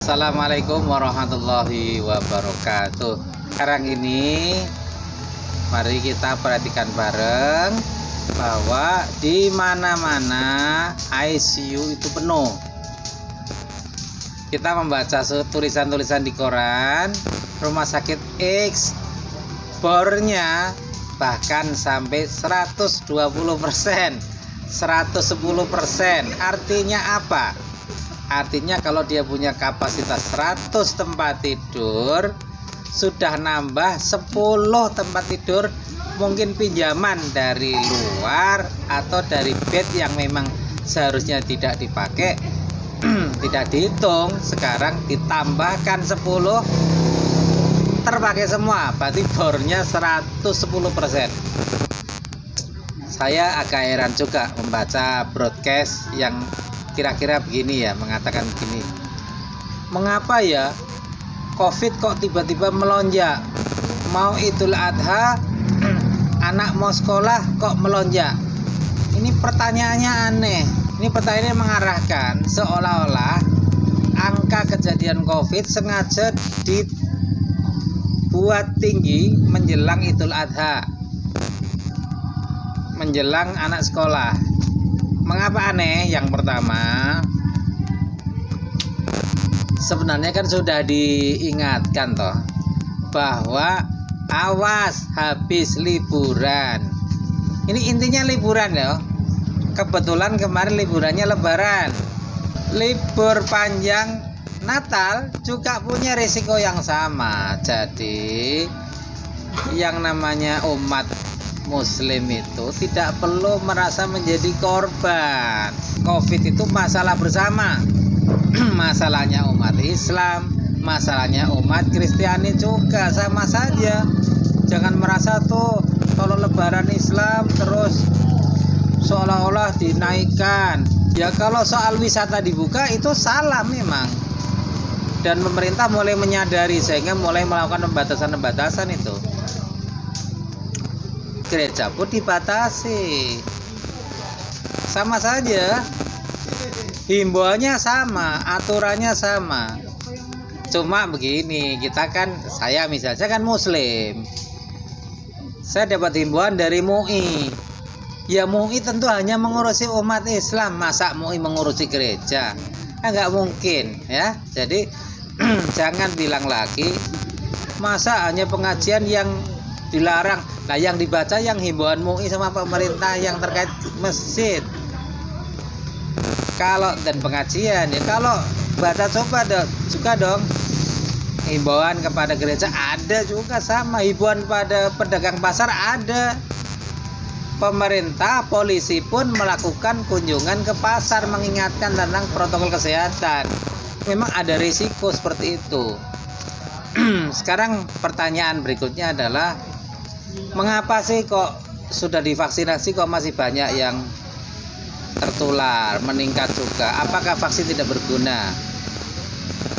Assalamualaikum warahmatullahi wabarakatuh. Sekarang ini mari kita perhatikan bareng bahwa di mana-mana ICU itu penuh. Kita membaca tulisan-tulisan di koran, rumah sakit X bornya bahkan sampai 120%, 110%. Artinya apa? Artinya kalau dia punya kapasitas 100 tempat tidur, sudah nambah 10 tempat tidur, mungkin pinjaman dari luar atau dari bed yang memang seharusnya tidak dipakai, tidak dihitung, sekarang ditambahkan 10, terpakai semua, berarti bornya 110%. Saya agak heran juga membaca broadcast yang kira-kira begini ya, mengatakan begini, mengapa ya COVID kok tiba-tiba melonjak, mau Idul Adha anak mau sekolah kok melonjak. Ini pertanyaannya aneh. Ini pertanyaannya mengarahkan seolah-olah angka kejadian COVID sengaja dibuat tinggi menjelang Idul Adha, menjelang anak sekolah. Mengapa aneh? Yang pertama, sebenarnya kan sudah diingatkan toh bahwa awas habis liburan. Ini intinya liburan ya. Kebetulan kemarin liburannya Lebaran. Libur panjang Natal juga punya risiko yang sama. Jadi yang namanya umat Muslim itu tidak perlu merasa menjadi korban. COVID itu masalah bersama. Masalahnya umat Islam, masalahnya umat Kristiani juga sama saja. Jangan merasa tuh kalau lebaran Islam terus seolah-olah dinaikkan. Ya kalau soal wisata dibuka itu salah memang. Dan pemerintah mulai menyadari sehingga mulai melakukan pembatasan-pembatasan itu. Gereja pun dibatasi, sama saja, himbauannya sama, aturannya sama. Cuma begini, kita kan, saya misalnya kan Muslim, saya dapat himbauan dari MUI. Ya MUI tentu hanya mengurusi umat Islam, masa MUI mengurusi gereja? Nggak mungkin ya. Jadi jangan bilang lagi masa hanya pengajian yang dilarang. Nah yang dibaca yang himbauan MUI sama pemerintah yang terkait masjid kalau dan pengajian ya, kalau baca coba juga dong himbauan kepada gereja ada juga sama, himbauan pada pedagang pasar ada. Pemerintah, polisi pun melakukan kunjungan ke pasar mengingatkan tentang protokol kesehatan. Memang ada risiko seperti itu. Sekarang pertanyaan berikutnya adalah mengapa sih kok sudah divaksinasi kok masih banyak yang tertular, meningkat juga? Apakah vaksin tidak berguna?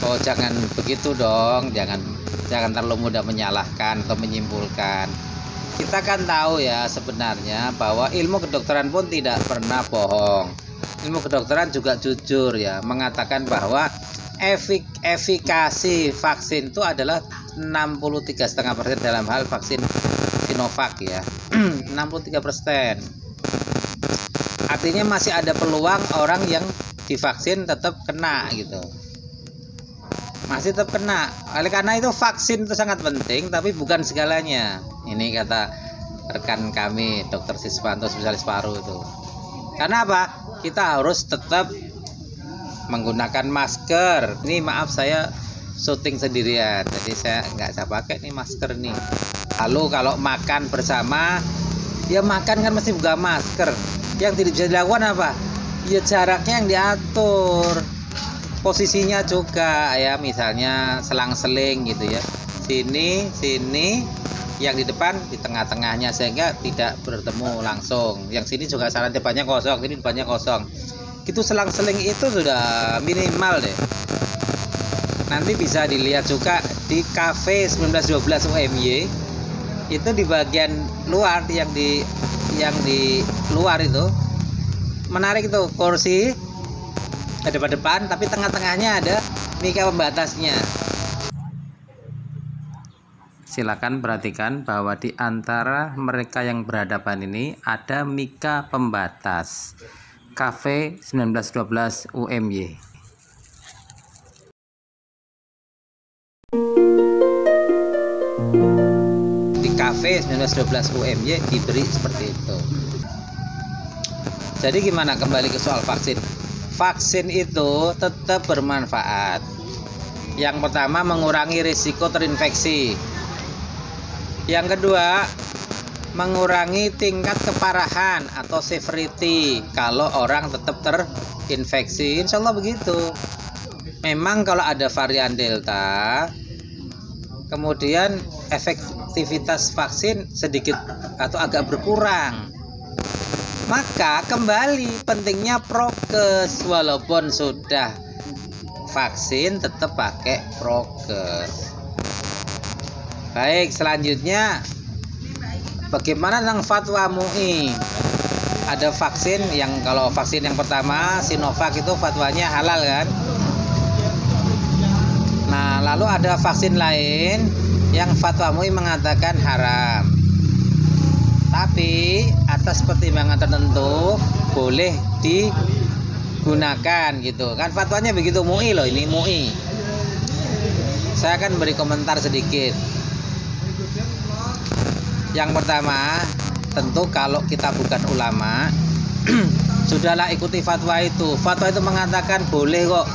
Oh jangan begitu dong, jangan terlalu mudah menyalahkan atau menyimpulkan. Kita kan tahu ya sebenarnya bahwa ilmu kedokteran pun tidak pernah bohong. Ilmu kedokteran juga jujur ya, mengatakan bahwa efikasi vaksin itu adalah 63,5% dalam hal vaksin Sinovac ya. 63%. Artinya masih ada peluang orang yang divaksin tetap kena gitu. Masih tetap kena. Oleh karena itu vaksin itu sangat penting tapi bukan segalanya. Ini kata rekan kami Dr. Siswanto, spesialis paru itu. Karena apa? Kita harus tetap menggunakan masker. Ini maaf saya syuting sendirian, jadi saya nggak bisa pakai nih masker nih. Lalu kalau makan bersama, ya makan kan mesti buka masker. Yang tidak bisa dilakukan apa? Ya jaraknya yang diatur, posisinya juga ya, misalnya selang-seling gitu ya. Sini, yang di depan di tengah-tengahnya sehingga tidak bertemu langsung. Yang sini juga saran depannya kosong, ini depannya kosong. Itu selang-seling itu sudah minimal deh. Nanti bisa dilihat juga di Cafe 1912 UMY. Itu di bagian luar yang di luar itu menarik itu kursi ada depan tapi tengah-tengahnya ada mika pembatasnya. Silakan perhatikan bahwa di antara mereka yang berhadapan ini ada mika pembatas KV 1912 UMY. Di KV 1912 UMY diberi seperti itu. Jadi gimana, kembali ke soal vaksin. Vaksin itu tetap bermanfaat. Yang pertama, mengurangi risiko terinfeksi. Yang kedua, mengurangi tingkat keparahan atau severity kalau orang tetap terinfeksi. Insya Allah begitu. Memang kalau ada varian Delta, kemudian efektivitas vaksin sedikit atau agak berkurang. Maka kembali pentingnya prokes, walaupun sudah vaksin tetap pakai prokes. Baik, selanjutnya bagaimana tentang fatwa MUI? Ada vaksin yang, kalau vaksin yang pertama Sinovac itu fatwanya halal kan? Nah, lalu ada vaksin lain yang fatwa MUI mengatakan haram. Tapi atas pertimbangan tertentu boleh digunakan gitu kan, fatwanya begitu MUI loh, ini MUI. Saya akan beri komentar sedikit. Yang pertama, tentu kalau kita bukan ulama sudahlah ikuti fatwa itu. Fatwa itu mengatakan boleh kok,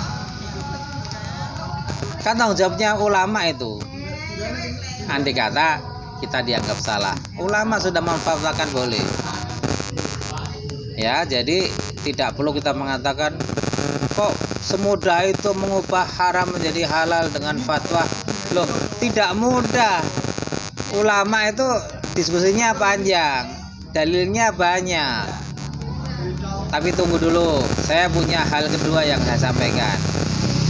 kan tanggung jawabnya ulama itu. Andai kata kita dianggap salah, ulama sudah memfatwakan boleh ya. Jadi tidak perlu kita mengatakan kok semudah itu mengubah haram menjadi halal dengan fatwa. Loh, tidak mudah. Ulama itu diskusinya panjang, dalilnya banyak. Tapi tunggu dulu, saya punya hal kedua yang saya sampaikan.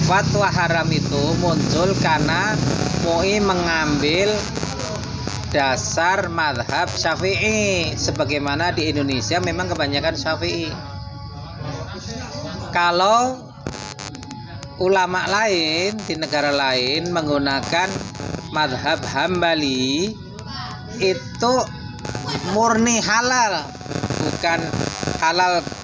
Fatwa haram itu muncul karena MUI mengambil dasar madhab Syafi'i, sebagaimana di Indonesia memang kebanyakan Syafi'i. Kalau ulama lain di negara lain menggunakan madhab Hambali, itu murni halal,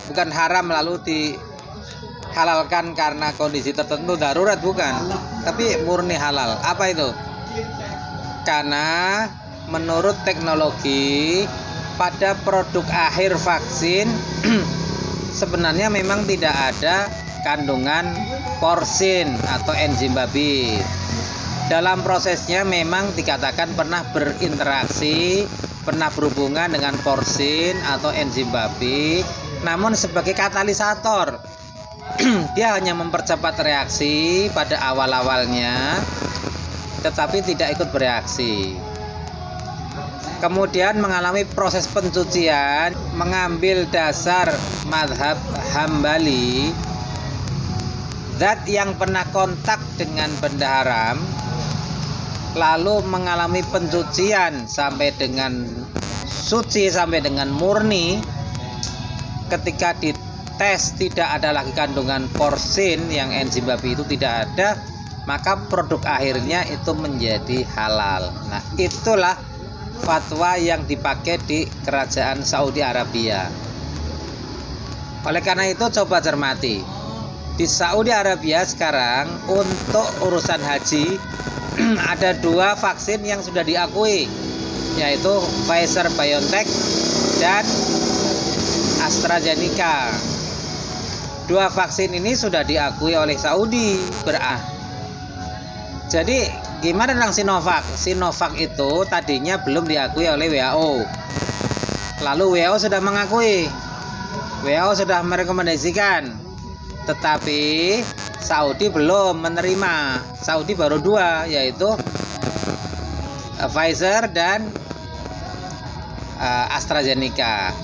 bukan haram lalu dihalalkan karena kondisi tertentu darurat, bukan, tapi murni halal. Apa itu? Karena menurut teknologi pada produk akhir vaksin sebenarnya memang tidak ada kandungan porsin atau enzim babi. Dalam prosesnya memang dikatakan pernah berinteraksi, pernah berhubungan dengan porsin atau enzim babi, namun sebagai katalisator. Dia hanya mempercepat reaksi pada awal-awalnya, tetapi tidak ikut bereaksi. Kemudian mengalami proses pencucian, mengambil dasar madhab Hambali, zat yang pernah kontak dengan benda haram, lalu mengalami pencucian sampai dengan suci, sampai dengan murni. Ketika dites tidak ada lagi kandungan porsin, yang enzim babi itu tidak ada, maka produk akhirnya itu menjadi halal. Nah, itulah fatwa yang dipakai di kerajaan Saudi Arabia. Oleh karena itu coba cermati, di Saudi Arabia sekarang untuk urusan haji ada 2 vaksin yang sudah diakui, yaitu Pfizer-BioNTech dan AstraZeneca. 2 vaksin ini sudah diakui oleh Saudi. Jadi gimana tentang Sinovac? Sinovac itu tadinya belum diakui oleh WHO. Lalu WHO sudah mengakui, WHO sudah merekomendasikan, tetapi Saudi belum menerima. Saudi baru 2, yaitu Pfizer dan AstraZeneca.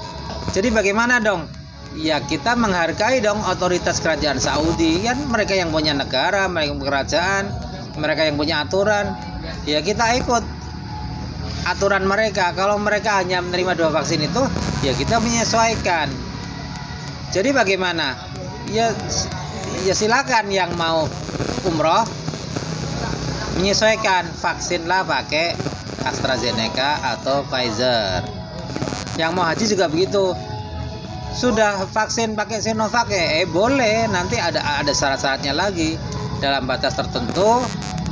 Jadi bagaimana dong? Ya kita menghargai dong otoritas kerajaan Saudi, kan mereka yang punya negara, mereka yang kerajaan, mereka yang punya aturan, ya kita ikut aturan mereka. Kalau mereka hanya menerima 2 vaksin itu, ya kita menyesuaikan. Jadi bagaimana? Ya ya silakan yang mau umroh menyesuaikan vaksin lah pakai AstraZeneca atau Pfizer. Yang mau haji juga begitu. Sudah vaksin pakai Sinovac boleh, nanti ada syarat-syaratnya lagi. Dalam batas tertentu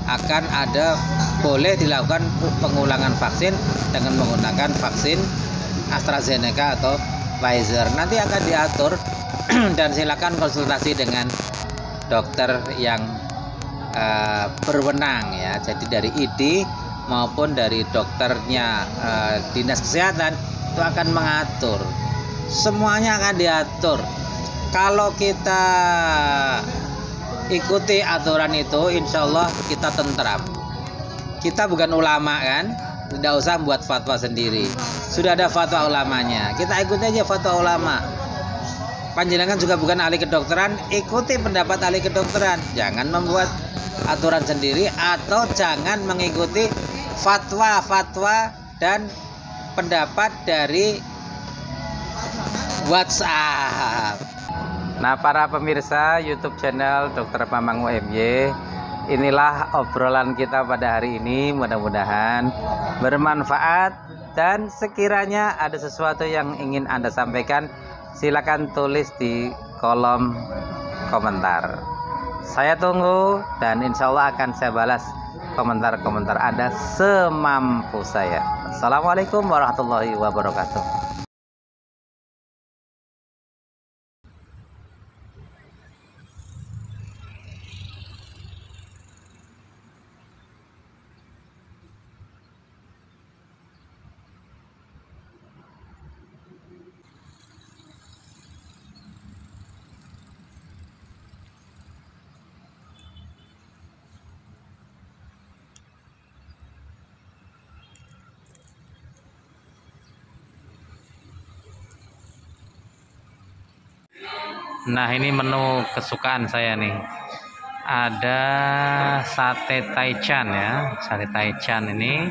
akan ada boleh dilakukan pengulangan vaksin dengan menggunakan vaksin AstraZeneca atau Pfizer. Nanti akan diatur dan silakan konsultasi dengan dokter yang berwenang ya. Jadi dari ID maupun dari dokternya dinas kesehatan itu akan mengatur. Semuanya akan diatur. Kalau kita ikuti aturan itu, insya Allah kita tentram. Kita bukan ulama kan, tidak usah buat fatwa sendiri. Sudah ada fatwa ulamanya, kita ikuti aja fatwa ulama. Panjenengan juga bukan ahli kedokteran, ikuti pendapat ahli kedokteran. Jangan membuat aturan sendiri atau jangan mengikuti fatwa-fatwa dan pendapat dari WhatsApp. Nah, para pemirsa YouTube channel Dr. Mamang UMY, inilah obrolan kita pada hari ini. Mudah-mudahan bermanfaat, dan sekiranya ada sesuatu yang ingin Anda sampaikan, silakan tulis di kolom komentar. Saya tunggu dan insya Allah akan saya balas komentar-komentar Anda semampu saya. Assalamualaikum warahmatullahi wabarakatuh. Nah, ini menu kesukaan saya nih. Ada sate taichan ya. Sate taichan ini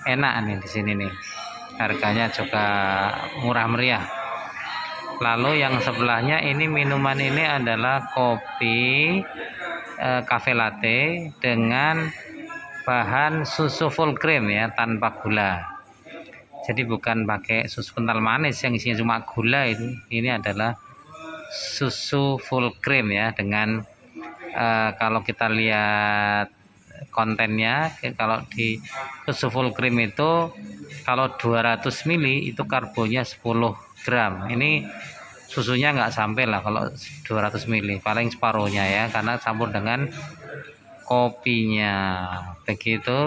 enak nih di sini nih. Harganya juga murah meriah. Lalu yang sebelahnya ini minuman ini adalah kopi cafe latte dengan bahan susu full cream ya, tanpa gula. Jadi bukan pakai susu kental manis yang isinya cuma gula itu. Ini adalah susu full cream ya, dengan kalau kita lihat kontennya, kalau di susu full cream itu kalau 200 ml itu karbonnya 10 gram. Ini susunya nggak sampai lah kalau 200 ml, paling separuhnya ya, karena campur dengan kopinya begitu.